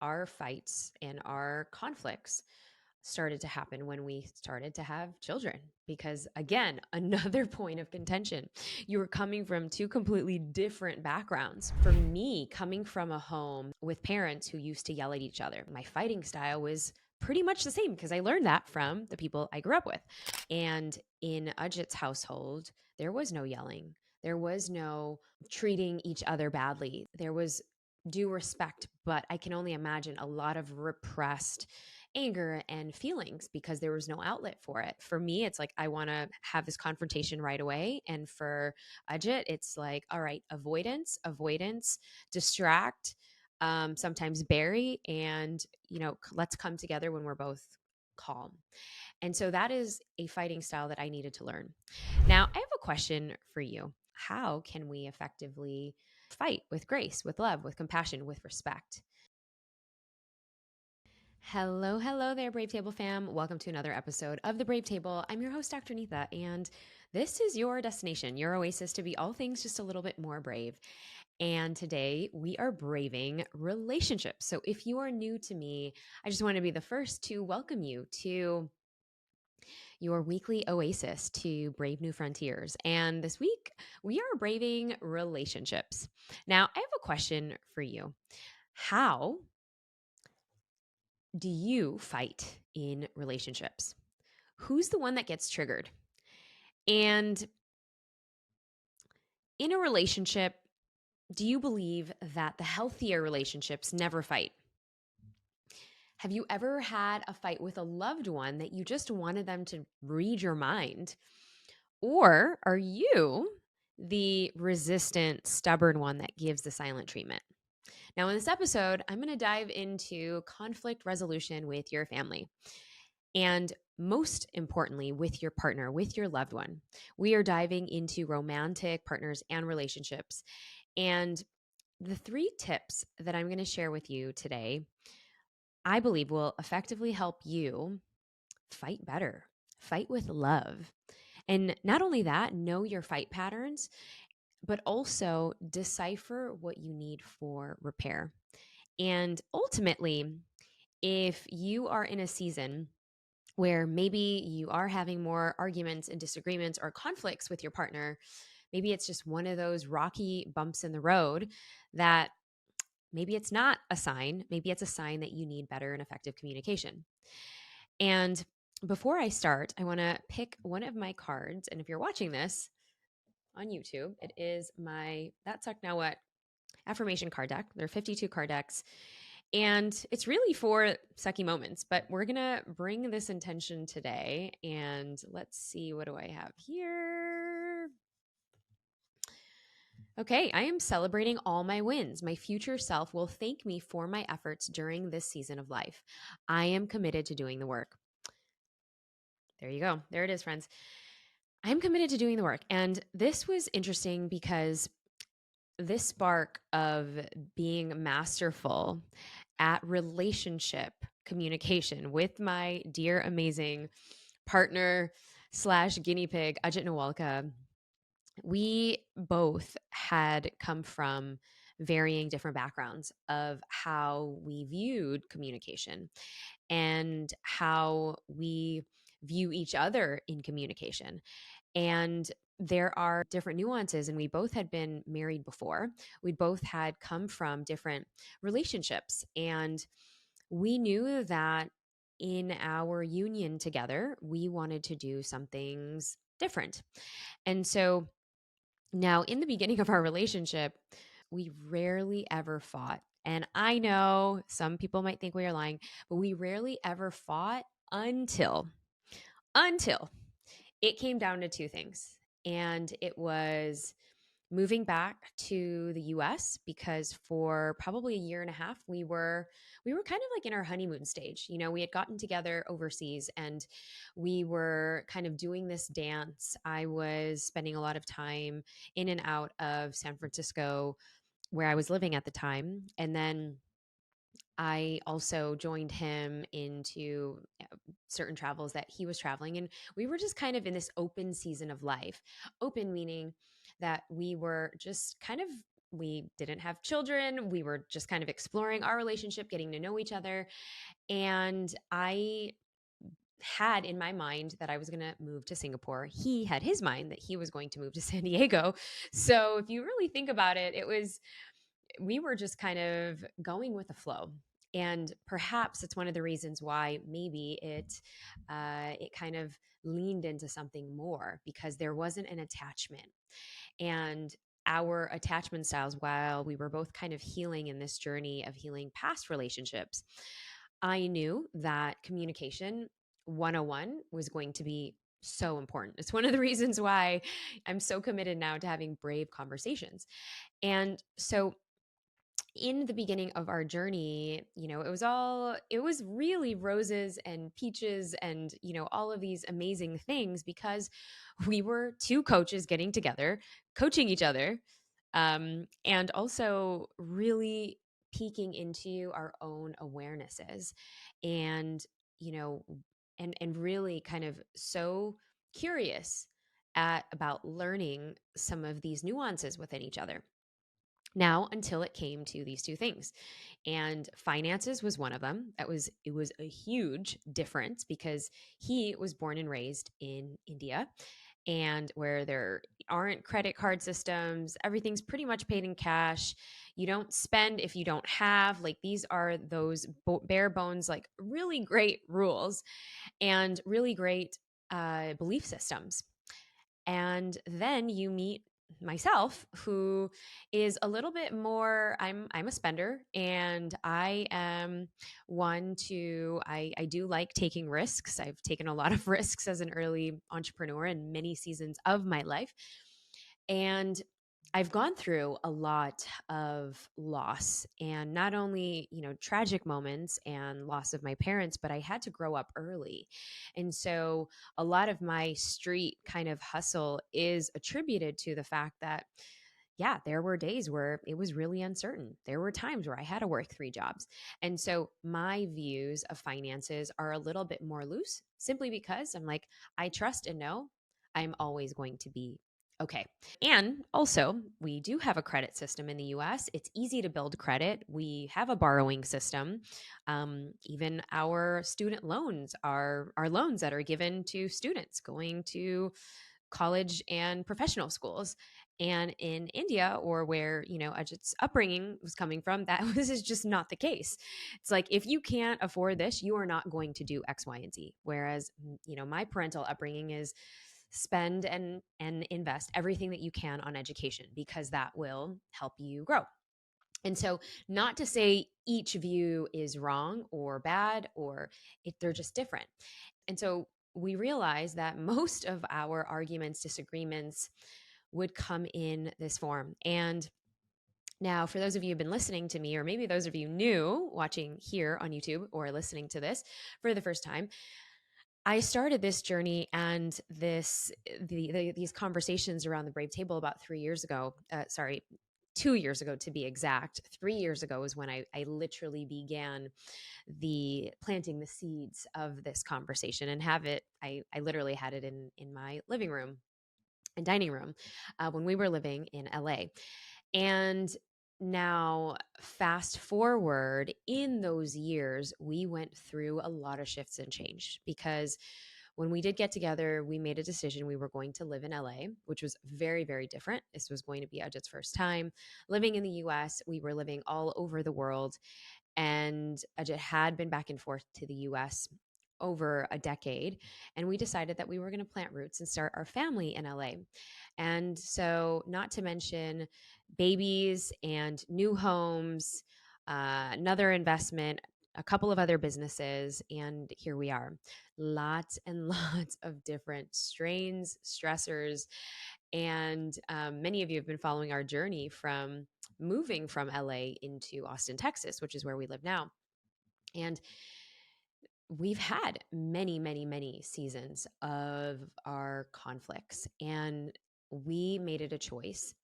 our fights and our conflicts started to happen when we started to have children. Because again, another point of contention. You were coming from two completely different backgrounds. For me, coming from a home with parents who used to yell at each other, my fighting style was pretty much the same because I learned that from the people I grew up with. And in Ajit's household, there was no yelling. There was no treating each other badly. There was due respect, but I can only imagine a lot of repressed anger and feelings because there was no outlet for it. For me, it's like I want to have this confrontation right away. And for Ajit, it's like, all right, avoidance, distract, sometimes bury, and let's come together when we're both calm. And so that is a fighting style that I needed to learn. Now, I have a question for you. How can we effectively fight with grace, with love, with compassion, with respect? Hello, hello there, Brave Table fam. Welcome to another episode of the Brave Table. I'm your host, Dr. Neeta, and this is your destination, your oasis to be all things just a little bit more brave. And today we are braving relationships. So if you are new to me, I just want to be the first to welcome you to your weekly oasis to brave new frontiers. And this week we are braving relationships. Now, I have a question for you. How do you fight in relationships? Who's the one that gets triggered? And in a relationship, do you believe that the healthier relationships never fight? Have you ever had a fight with a loved one that you just wanted them to read your mind? Or are you the resistant, stubborn one that gives the silent treatment? Now, in this episode, I'm going to dive into conflict resolution with your family. And most importantly, with your partner, with your loved one. We are diving into romantic partners and relationships. And the 3 tips that I'm going to share with you today, I believe will effectively help you fight better, fight with love. And not only that, know your fight patterns, but also decipher what you need for repair. And ultimately, if you are in a season where maybe you are having more arguments and disagreements or conflicts with your partner, maybe it's just one of those rocky bumps in the road that maybe it's not a sign, maybe it's a sign that you need better and effective communication. And before I start, I want to pick one of my cards. And if you're watching this on YouTube, it is my That Suck Now What affirmation card deck. There are 52 card decks. And it's really for sucky moments, but we're going to bring this intention today. And let's see, what do I have here? Okay, I am celebrating all my wins. My future self will thank me for my efforts during this season of life. I am committed to doing the work. There you go. There it is, friends. I'm committed to doing the work. And this was interesting because this spark of being masterful at relationship communication with my dear, amazing partner slash guinea pig, Ajit Nawalka, we both had come from varying different backgrounds of how we viewed communication and how we view each other in communication. And there are different nuances, and we both had been married before. We both had come from different relationships, and we knew that in our union together, we wanted to do some things different. And so now, in the beginning of our relationship, we rarely ever fought. And I know some people might think we are lying, but we rarely ever fought until it came down to 2 things. And it was moving back to the US because for probably a year and a half we were kind of like in our honeymoon stage. We had gotten together overseas and we were kind of doing this dance. I was spending a lot of time in and out of San Francisco where I was living at the time, and then I also joined him into certain travels that he was traveling. And we were just kind of in this open season of life. Open meaning that we were just kind of we didn't have children. We were just kind of exploring our relationship, getting to know each other. And I had in my mind that I was going to move to Singapore. He had his mind that he was going to move to San Diego. So if you really think about it, we were just kind of going with the flow. And perhaps it's one of the reasons why maybe it kind of leaned into something more because there wasn't an attachment. And our attachment styles, while we were both kind of healing in this journey of healing past relationships, I knew that communication 101 was going to be so important. It's one of the reasons why I'm so committed now to having brave conversations. And so in the beginning of our journey, it was really roses and peaches and, all of these amazing things because we were two coaches getting together, coaching each other, and also really peeking into our own awarenesses and, you know, and really kind of so curious about learning some of these nuances within each other. Now, until it came to these two things. And finances was one of them. It was a huge difference because he was born and raised in India and where there aren't credit card systems, everything's pretty much paid in cash. You don't spend if you don't have. Like these are those bare bones, like really great rules and really great belief systems. And then you meet myself who is a little bit more I'm a spender and I am one to I do like taking risks. I've taken a lot of risks as an early entrepreneur in many seasons of my life. And I've gone through a lot of loss and not only, tragic moments and loss of my parents, but I had to grow up early. And so a lot of my street kind of hustle is attributed to the fact that, yeah, there were days where it was really uncertain. There were times where I had to work three jobs. And so my views of finances are a little bit more loose simply because I'm like, I trust and know I'm always going to be okay. And also, we do have a credit system in the US. It's easy to build credit. We have a borrowing system. Even our student loans are loans that are given to students going to college and professional schools. And in India, or where, Ajit's upbringing was coming from, that this is just not the case. It's like, if you can't afford this, you are not going to do X, Y, and Z. Whereas, my parental upbringing is spend and invest everything that you can on education because that will help you grow. And so, not to say each view is wrong or bad, or they're just different. And so, we realize that most of our arguments, disagreements would come in this form. And now, for those of you who've been listening to me, or maybe those of you new watching here on YouTube or listening to this for the first time, I started this journey and these conversations around the Brave Table about 3 years ago. Sorry, 2 years ago to be exact. 3 years ago is when I literally began the planting the seeds of this conversation and have it. I literally had it in my living room and dining room when we were living in LA. And now, fast forward in those years, we went through a lot of shifts and change because when we did get together, we made a decision we were going to live in LA, which was very, very different. This was going to be Ajit's first time living in the US. We were living all over the world. And Ajit had been back and forth to the US over a decade. And we decided that we were going to plant roots and start our family in LA. And so, not to mention babies and new homes, another investment, a couple of other businesses, and here we are. Lots and lots of different strains, stressors, and many of you have been following our journey from moving from LA into Austin, Texas, which is where we live now. And we've had many, many, many seasons of our conflicts, and we made it a choice.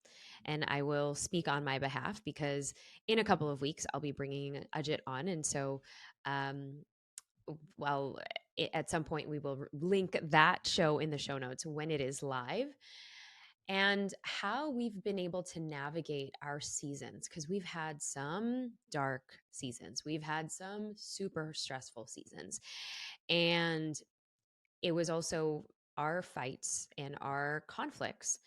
And I will speak on my behalf because in a couple of weeks, I'll be bringing Ajit on. And so, um, well, at some point, we will link that show in the show notes when it is live. and how we've been able to navigate our seasons, because we've had some dark seasons, we've had some super stressful seasons. And it was also our fights and our conflicts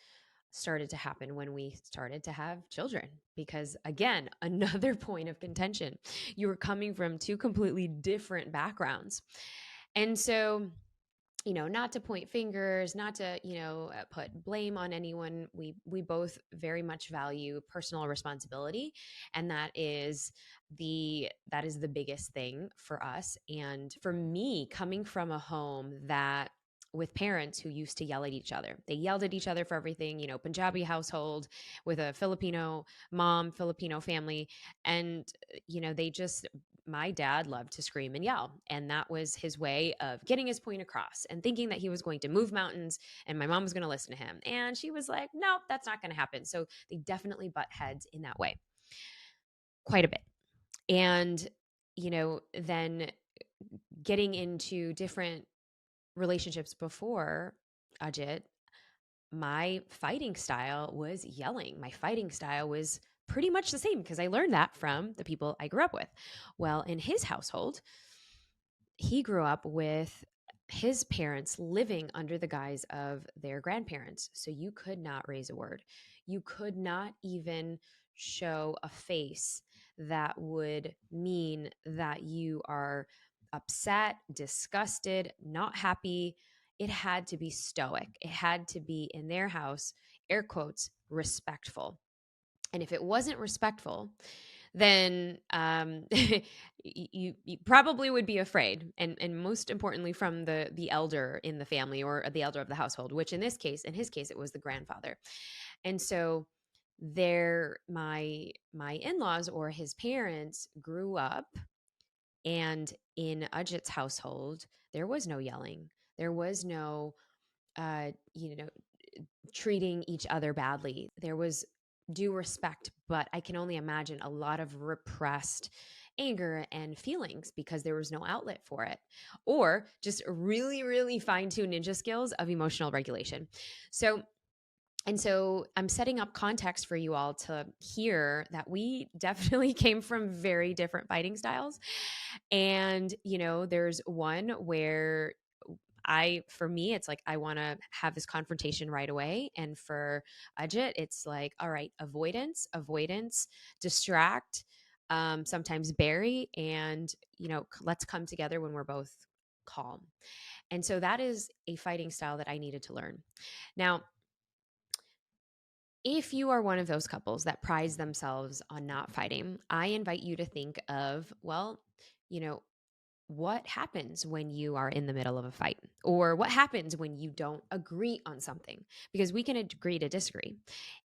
started to happen when we started to have children. Because again, another point of contention, you were coming from two completely different backgrounds. And so, not to point fingers, not to, put blame on anyone. We both very much value personal responsibility, and that is the biggest thing for us. And for me, coming from a home that with parents who used to yell at each other. They yelled at each other for everything, Punjabi household with a Filipino mom, Filipino family. And, they just, my dad loved to scream and yell. And that was his way of getting his point across and thinking that he was going to move mountains and my mom was going to listen to him. And she was like, no, that's not going to happen. So they definitely butt heads in that way quite a bit. And, then getting into different relationships before Ajit, my fighting style was yelling. My fighting style was pretty much the same because I learned that from the people I grew up with. Well, in his household, he grew up with his parents living under the guise of their grandparents. So you could not raise a word. You could not even show a face that would mean that you are upset, disgusted, not happy. It had to be stoic. It had to be, in their house, air quotes, respectful. And if it wasn't respectful, then you probably would be afraid, and most importantly from the elder in the family or the elder of the household, which in his case, it was the grandfather. And so my in-laws or his parents grew up, and in Ajit's household, there was no yelling. There was no, uh, you know, treating each other badly. There was due respect, but I can only imagine a lot of repressed anger and feelings because there was no outlet for it, or just really, really fine tuned ninja skills of emotional regulation. So, and so I'm setting up context for you all to hear that we definitely came from very different fighting styles. And, there's one where for me, it's like, I want to have this confrontation right away. And for Ajit, it's like, all right, avoidance, distract, sometimes bury, and, let's come together when we're both calm. And so that is a fighting style that I needed to learn. Now, if you are one of those couples that prides themselves on not fighting, I invite you to think of, well, you know, what happens when you are in the middle of a fight, or what happens when you don't agree on something, because we can agree to disagree,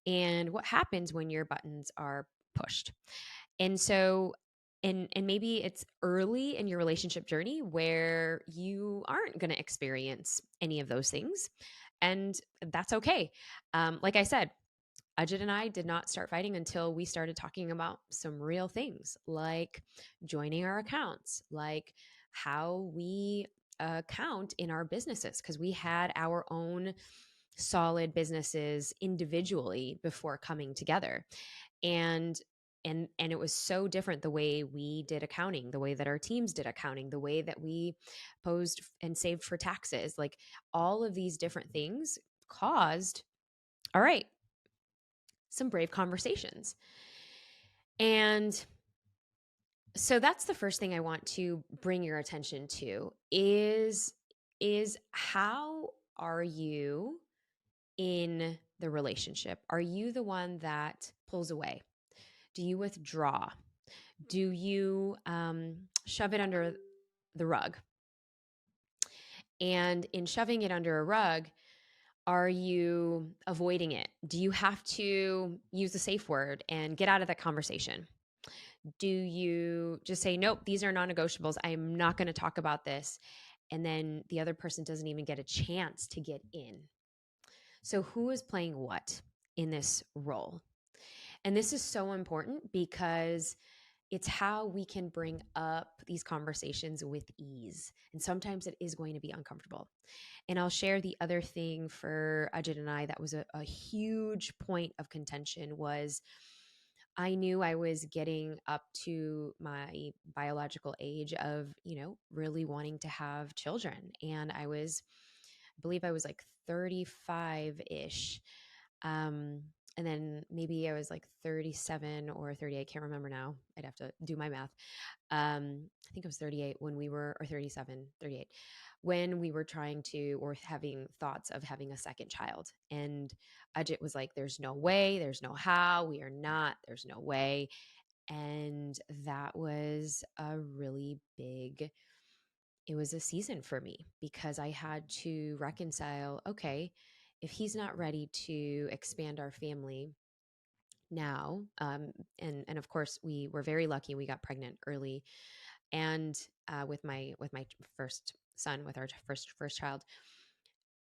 and what happens when your buttons are pushed. And so, and maybe it's early in your relationship journey where you aren't going to experience any of those things, and that's okay. Like I said, Ajit and I did not start fighting until we started talking about some real things, like joining our accounts, like how we count in our businesses, because we had our own solid businesses individually before coming together. And and it was so different the way we did accounting, the way that our teams did accounting, the way that we posed and saved for taxes. Like, all of these different things caused, all right, some brave conversations. And so that's the first thing I want to bring your attention to is how are you in the relationship? Are you the one that pulls away? Do you withdraw? Do you shove it under the rug? And in shoving it under a rug, are you avoiding it? Do you have to use a safe word and get out of that conversation? Do you just say, nope, these are non-negotiables, I am not going to talk about this, and then the other person doesn't even get a chance to get in? So who is playing what in this role? And this is so important because It's how we can bring up these conversations with ease. And sometimes it is going to be uncomfortable. And I'll share the other thing for Ajit and I that was a huge point of contention was I knew I was getting up to my biological age of, really wanting to have children. And I believe I was like 35-ish. Um, and then maybe I was like 37 or 30. I can't remember now. I'd have to do my math. I think it was 38 when we were, or 37, 38, when we were trying to, or having thoughts of having a second child. And Ajit was like, there's no way, there's no how, we are not, there's no way. And that was a really big, it was a season for me because I had to reconcile, okay, if he's not ready to expand our family now, and of course we were very lucky, we got pregnant early, and with my first son, with our first child.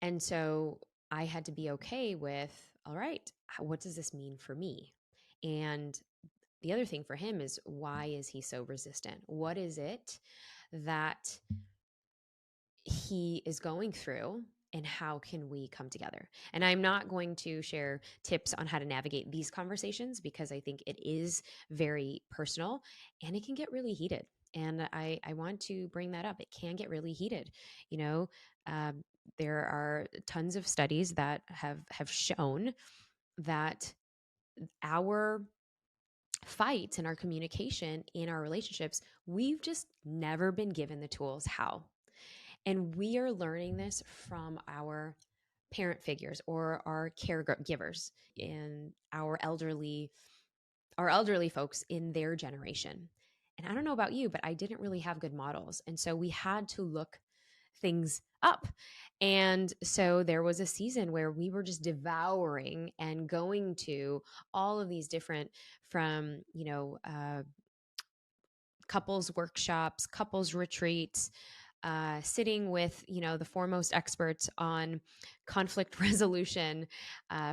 And so I had to be okay with, all right, what does this mean for me? And the other thing for him is, why is he so resistant? What is it that he is going through, and how can we come together? And I'm not going to share tips on how to navigate these conversations because I think it is very personal and it can get really heated. And I want to bring that up. It can get really heated. You know, um, there are tons of studies that have shown that our fights and our communication in our relationships, we've just never been given the tools how. And we are learning this from our parent figures or our caregivers and our elderly folks in their generation. And I don't know about you, but I didn't really have good models. And so we had to look things up. And so there was a season where we were just devouring and going to all of these different, from, couples workshops, couples retreats, sitting with the foremost experts on conflict resolution,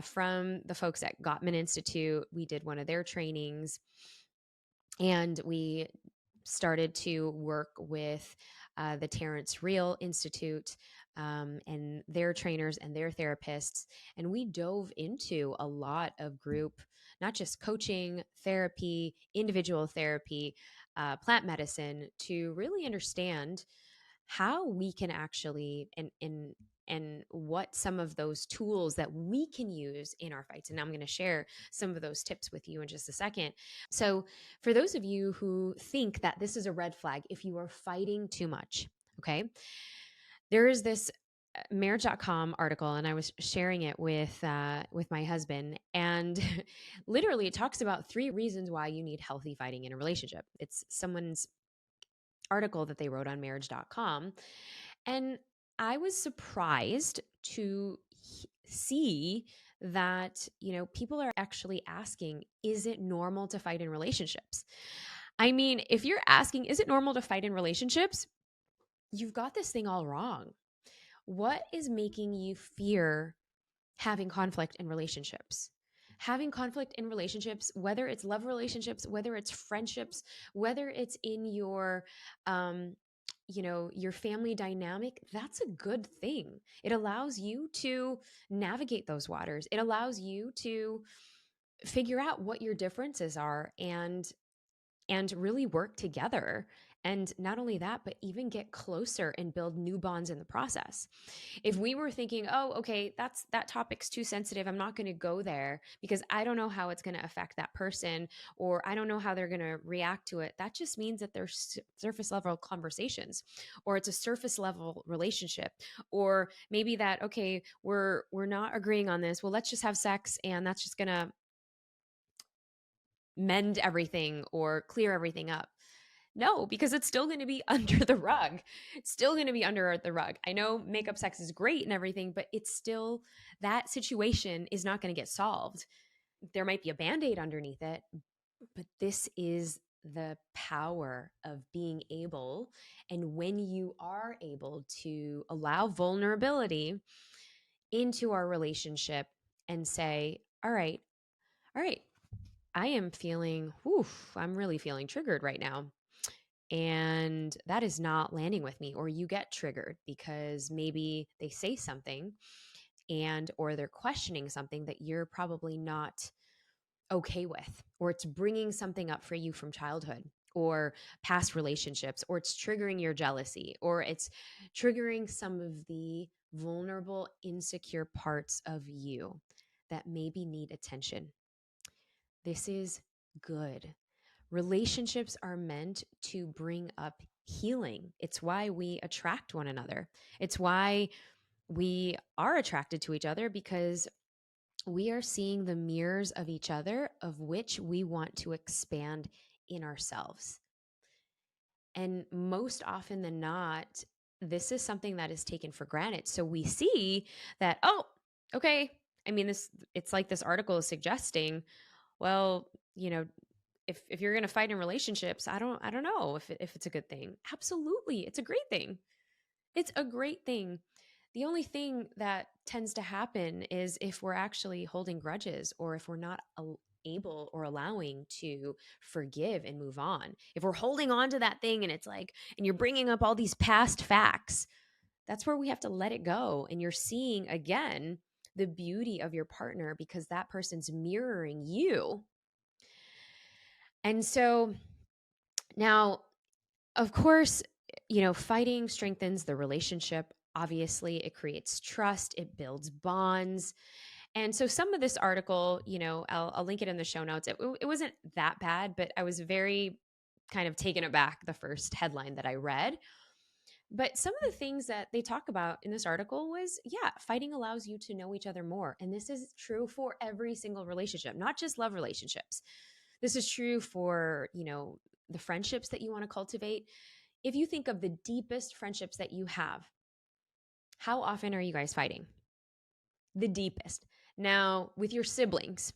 from the folks at Gottman Institute. We did one of their trainings, and we started to work with the Terrence Real Institute, and their trainers and their therapists. And we dove into a lot of group, not just coaching, therapy, individual therapy, plant medicine, to really understand how we can actually, and what some of those tools that we can use in our fights. And I'm going to share some of those tips with you in just a second. So, for those of you who think that this is a red flag, if you are fighting too much, okay, there is this marriage.com article, and I was sharing it with my husband, and literally it talks about 3 reasons why you need healthy fighting in a relationship. It's someone's article that they wrote on marriage.com. And I was surprised to see that, people are actually asking, is it normal to fight in relationships? I mean, if you're asking, is it normal to fight in relationships? You've got this thing all wrong. What is making you fear having conflict in relationships? Having conflict in relationships, whether it's love relationships, whether it's friendships, whether it's in your family dynamic, that's a good thing. It allows you to navigate those waters. It allows you to figure out what your differences are, and really work together. And not only that, but even get closer and build new bonds in the process. If we were thinking, oh, okay, that topic's too sensitive, I'm not going to go there because I don't know how it's going to affect that person, or I don't know how they're going to react to it, that just means that they're surface level conversations, or it's a surface level relationship, or maybe that, okay, we're not agreeing on this, well, let's just have sex and that's just going to mend everything or clear everything up. No, because it's still going to be under the rug. It's still going to be under the rug. I know makeup sex is great and everything, but it's still, that situation is not going to get solved. There might be a band aid underneath it, but this is the power of being able, and when you are able to allow vulnerability into our relationship and say, all right, I am feeling, whew, I'm really feeling triggered right now. And that is not landing with me. Or you get triggered because maybe they say something and or they're questioning something that you're probably not okay with, or it's bringing something up for you from childhood or past relationships, or it's triggering your jealousy, or it's triggering some of the vulnerable, insecure parts of you that maybe need attention. This is good. Relationships are meant to bring up healing. It's why we attract one another. It's why we are attracted to each other, because we are seeing the mirrors of each other of which we want to expand in ourselves. And most often than not, this is something that is taken for granted. So we see that, oh, okay. I mean, it's like this article is suggesting, well, if you're going to fight in relationships, I don't know if it's a good thing. Absolutely, it's a great thing. It's a great thing. The only thing that tends to happen is if we're actually holding grudges, or if we're not able or allowing to forgive and move on. If we're holding on to that thing and it's like, and you're bringing up all these past facts, that's where we have to let it go. And you're seeing again the beauty of your partner because that person's mirroring you. And so now, of course, fighting strengthens the relationship. Obviously, it creates trust, it builds bonds. And so, some of this article, I'll link it in the show notes. It wasn't that bad, but I was very kind of taken aback the first headline that I read. But some of the things that they talk about in this article was, yeah, fighting allows you to know each other more. And this is true for every single relationship, not just love relationships. This is true for, the friendships that you want to cultivate. If you think of the deepest friendships that you have, how often are you guys fighting? The deepest. Now, with your siblings,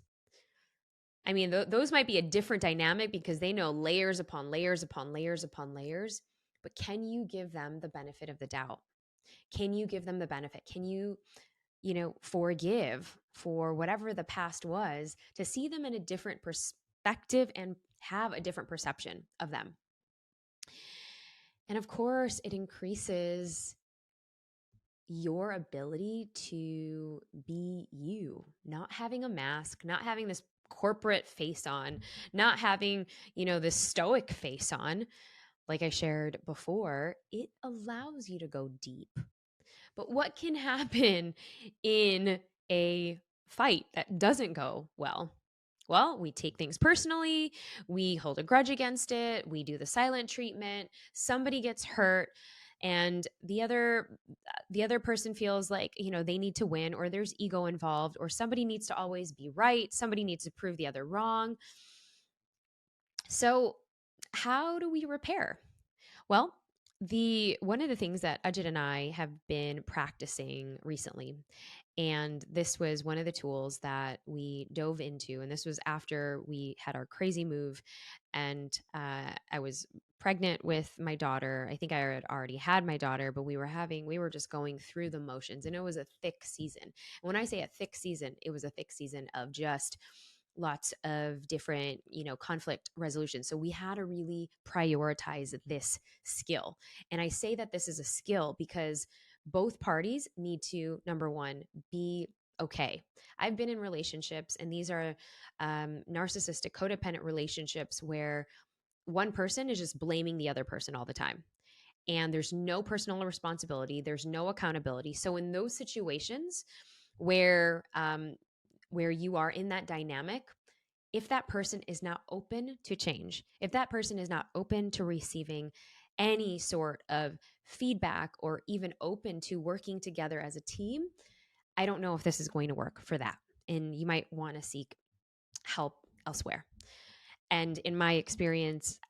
I mean, those might be a different dynamic because they know layers upon layers upon layers upon layers. But can you give them the benefit of the doubt? Can you give them the benefit? Can you, forgive for whatever the past was, to see them in a different perspective and have a different perception of them? And of course, it increases your ability to be you, not having a mask, not having this corporate face on, not having, this stoic face on. Like I shared before, it allows you to go deep. But what can happen in a fight that doesn't go well? Well, we take things personally, we hold a grudge against it, we do the silent treatment, somebody gets hurt, and the other person feels like, they need to win, or there's ego involved, or somebody needs to always be right, somebody needs to prove the other wrong. So, how do we repair? Well, the one of the things that Ajit and I have been practicing recently, and this was one of the tools that we dove into, and this was after we had our crazy move, and I was pregnant with my daughter. I think I had already had my daughter, but we were just going through the motions, and it was a thick season. And when I say a thick season, it was a thick season of just lots of different, conflict resolution. So we had to really prioritize this skill. And I say that this is a skill because both parties need to, number one, be okay. I've been in relationships, and these are narcissistic, codependent relationships where one person is just blaming the other person all the time. And there's no personal responsibility, there's no accountability. So in those situations where you are in that dynamic, if that person is not open to change, if that person is not open to receiving any sort of feedback or even open to working together as a team, I don't know if this is going to work for that. And you might want to seek help elsewhere. And in my experience,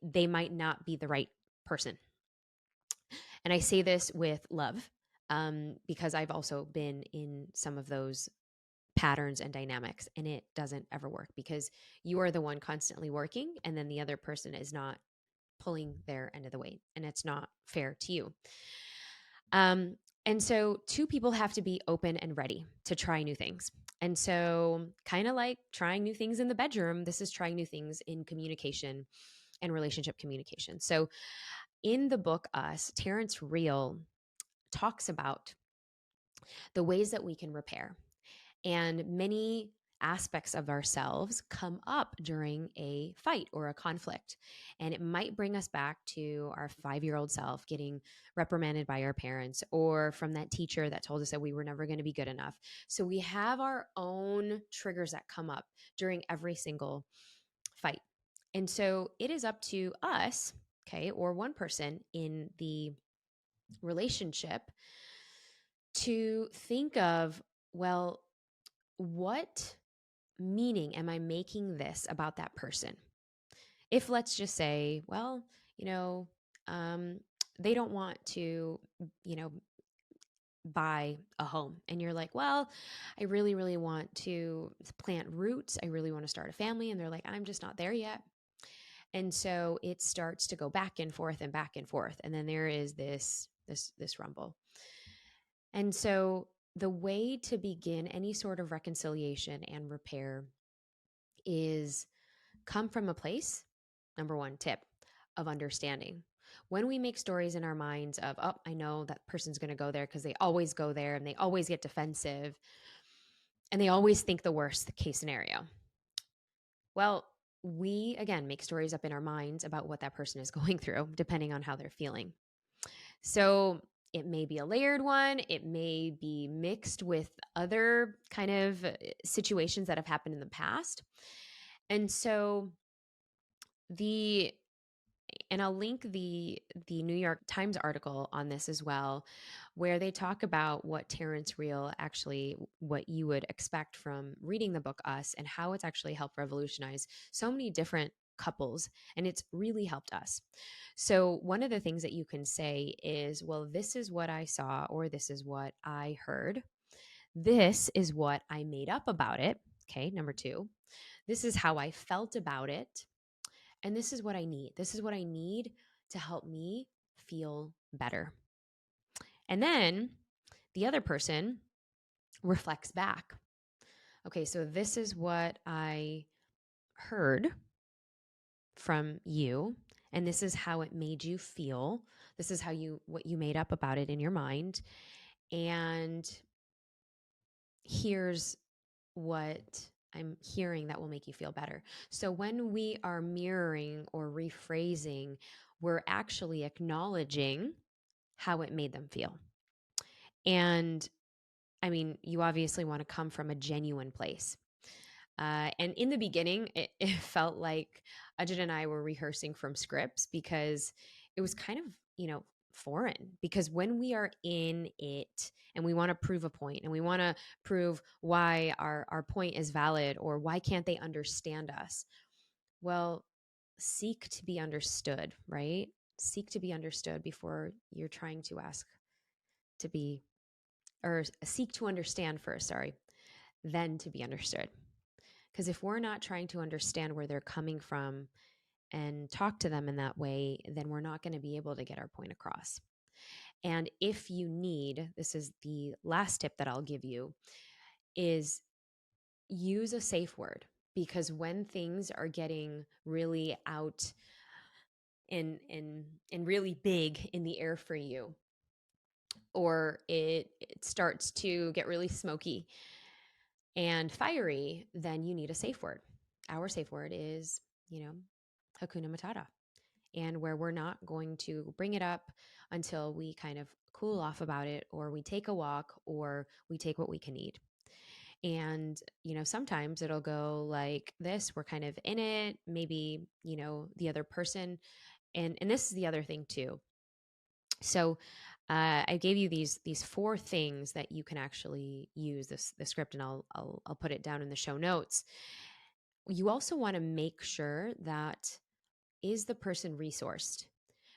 they might not be the right person. And I say this with love, because I've also been in some of those patterns and dynamics, and it doesn't ever work because you are the one constantly working, and then the other person is not pulling their end of the weight, and it's not fair to you. And so two people have to be open and ready to try new things. And so, kind of like trying new things in the bedroom, this is trying new things in communication and relationship communication. So, in the book Us, Terrence Real talks about the ways that we can repair. And many aspects of ourselves come up during a fight or a conflict. And it might bring us back to our 5-year-old self getting reprimanded by our parents, or from that teacher that told us that we were never going to be good enough. So we have our own triggers that come up during every single fight. And so it is up to us, okay, or one person in the relationship to think of, well, what meaning am I making this about that person? If, let's just say, well, you know, um, they don't want to, you know, buy a home. And you're like, well, I really, really want to plant roots. I really want to start a family. And they're like, I'm just not there yet. And so it starts to go back and forth and back and forth. And then there is this rumble. And so the way to begin any sort of reconciliation and repair is come from a place, number one tip, of understanding. When we make stories in our minds of, oh, I know that person's going to go there because they always go there and they always get defensive and they always think the worst case scenario. Well, we again make stories up in our minds about what that person is going through, depending on how they're feeling. So it may be a layered one, it may be mixed with other kind of situations that have happened in the past. And so the and I'll link the New York Times article on this as well, where they talk about what Terrence Real actually, what you would expect from reading the book Us, and how it's actually helped revolutionize so many different couples, and it's really helped us. So one of the things that you can say is, well, this is what I saw, or this is what I heard. This is what I made up about it. Okay, number two. This is how I felt about it. And this is what I need. This is what I need to help me feel better. And then the other person reflects back. Okay, so this is what I heard from you, and this is how it made you feel. This is what you made up about it in your mind. And here's what I'm hearing that will make you feel better. So when we are mirroring or rephrasing, we're actually acknowledging how it made them feel. And I mean, you obviously want to come from a genuine place. And in the beginning, it felt like Ajit and I were rehearsing from scripts because it was kind of, foreign. Because when we are in it and we want to prove a point and we want to prove why our point is valid or why can't they understand us, well, seek to be understood, right? Seek to be understood before you're trying to ask to be, or seek to understand first, sorry, then to be understood. Because if we're not trying to understand where they're coming from and talk to them in that way, then we're not going to be able to get our point across. And if you need, this is the last tip that I'll give you, is use a safe word. Because when things are getting really out and really big in the air for you, or it starts to get really smoky and fiery, then you need a safe word. Our safe word is, Hakuna Matata, and where we're not going to bring it up until we kind of cool off about it, or we take a walk, or we take what we can eat. And, sometimes it'll go like this. We're kind of in it, maybe, the other person. And this is the other thing too. So I gave you these 4 things that you can actually use the script, and I'll put it down in the show notes. You also want to make sure that, is the person resourced?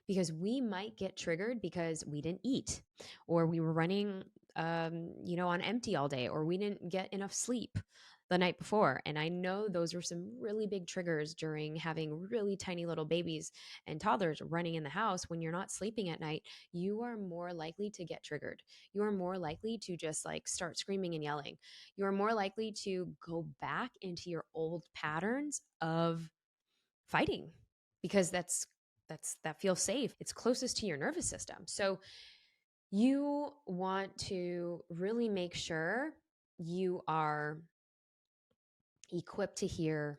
Because we might get triggered because we didn't eat, or we were running, on empty all day, or we didn't get enough sleep. the night before. And I know those were some really big triggers during having really tiny little babies and toddlers running in the house. When you're not sleeping at night, you are more likely to get triggered. You are more likely to just like start screaming and yelling. You are more likely to go back into your old patterns of fighting, because that feels safe. It's closest to your nervous system. So you want to really make sure you are equipped to hear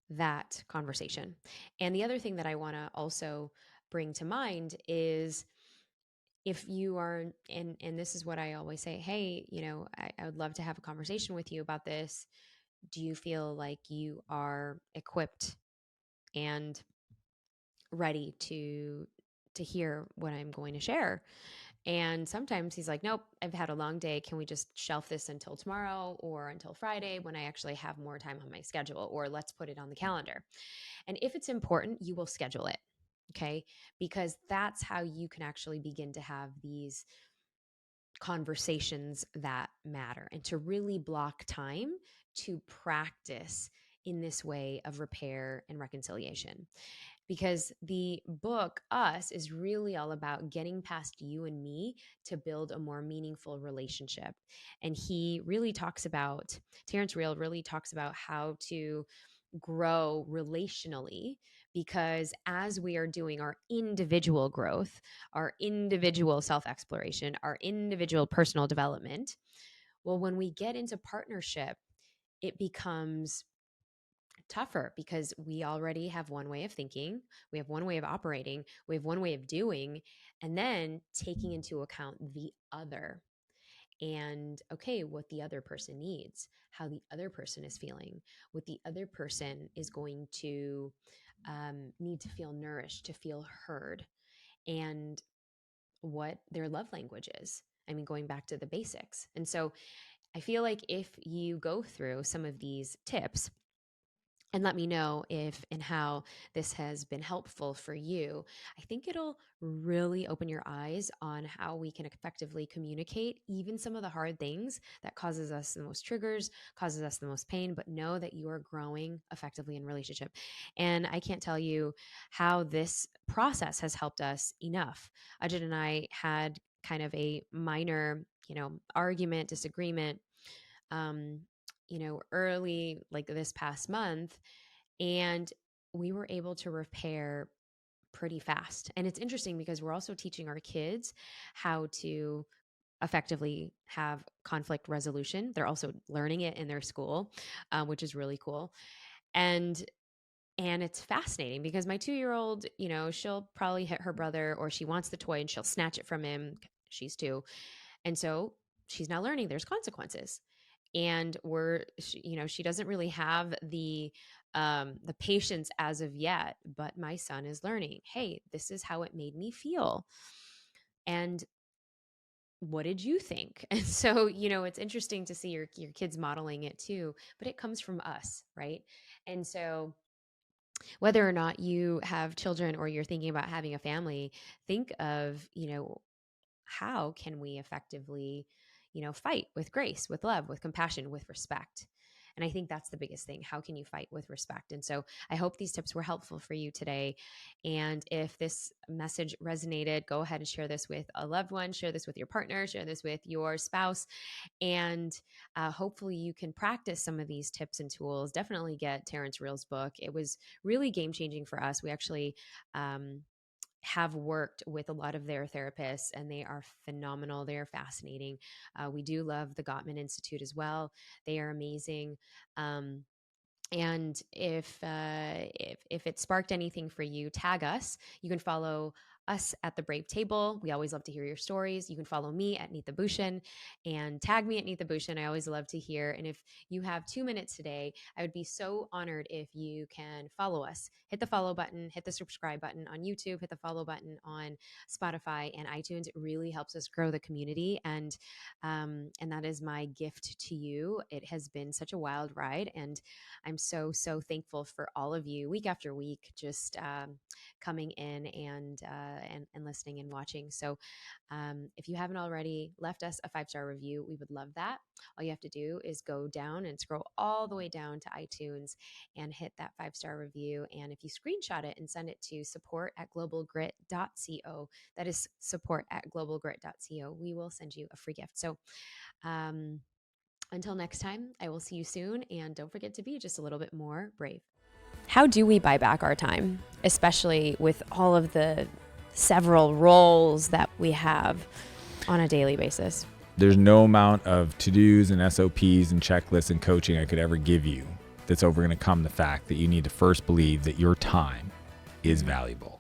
that conversation. And the other thing that I want to also bring to mind is, if you are, and this is what I always say, hey, I would love to have a conversation with you about this. Do you feel like you are equipped and ready to hear what I'm going to share? And sometimes he's like, nope, I've had a long day. Can we just shelf this until tomorrow or until Friday when I actually have more time on my schedule? Or let's put it on the calendar. And if it's important, you will schedule it. Okay. Because that's how you can actually begin to have these conversations that matter, and to really block time to practice in this way of repair and reconciliation. Because the book Us is really all about getting past you and me to build a more meaningful relationship. And Terrence Real really talks about how to grow relationally, because as we are doing our individual growth, our individual self exploration, our individual personal development, well, when we get into partnership, it becomes tougher, because we already have one way of thinking, we have one way of operating, we have one way of doing, and then taking into account the other, and okay, what the other person needs, how the other person is feeling, what the other person is going to need to feel nourished, to feel heard, and what their love language is. I mean, going back to the basics. And so I feel like if you go through some of these tips and let me know if and how this has been helpful for you, I think it'll really open your eyes on how we can effectively communicate even some of the hard things that causes us the most triggers, causes us the most pain, but know that you are growing effectively in relationship. And I can't tell you how this process has helped us enough. Ajit and I had kind of a minor, argument, disagreement, um, early, like this past month, and we were able to repair pretty fast. And it's interesting because we're also teaching our kids how to effectively have conflict resolution. They're also learning it in their school, which is really cool. And it's fascinating because my 2-year-old, she'll probably hit her brother, or she wants the toy and she'll snatch it from him. She's 2. And so she's now learning there's consequences. And she doesn't really have the patience as of yet, but my son is learning, hey, this is how it made me feel. And what did you think? And so, it's interesting to see your kids modeling it too, but it comes from us, right? And so whether or not you have children or you're thinking about having a family, think of, how can we effectively, fight with grace, with love, with compassion, with respect? And I think that's the biggest thing. How can you fight with respect? And so I hope these tips were helpful for you today. And if this message resonated, go ahead and share this with a loved one, share this with your partner, share this with your spouse. And hopefully you can practice some of these tips and tools. Definitely get Terrence Real's book. It was really game changing for us. We actually, have worked with a lot of their therapists, and they are phenomenal. They are fascinating. We do love the Gottman Institute as well. They are amazing. And if it sparked anything for you, tag us. You can follow us at the Brave Table. We always love to hear your stories. You can follow me at Neeta Bhushan and tag me at Neeta Bhushan. I always love to hear. And if you have 2 minutes today, I would be so honored if you can follow us. Hit the follow button, hit the subscribe button on YouTube, hit the follow button on Spotify and iTunes. It really helps us grow the community, and that is my gift to you. It has been such a wild ride, and I'm so, so thankful for all of you week after week, just coming in and listening and watching. So if you haven't already left us a 5-star review, we would love that. All you have to do is go down and scroll all the way down to iTunes and hit that 5-star review. And if you screenshot it and send it to support@globalgrit.co, that is support@globalgrit.co, we will send you a free gift. So until next time, I will see you soon. And don't forget to be just a little bit more brave. How do we buy back our time, especially with all of the several roles that we have on a daily basis? There's no amount of to-dos and SOPs and checklists and coaching I could ever give you that's overcome the fact that you need to first believe that your time is valuable.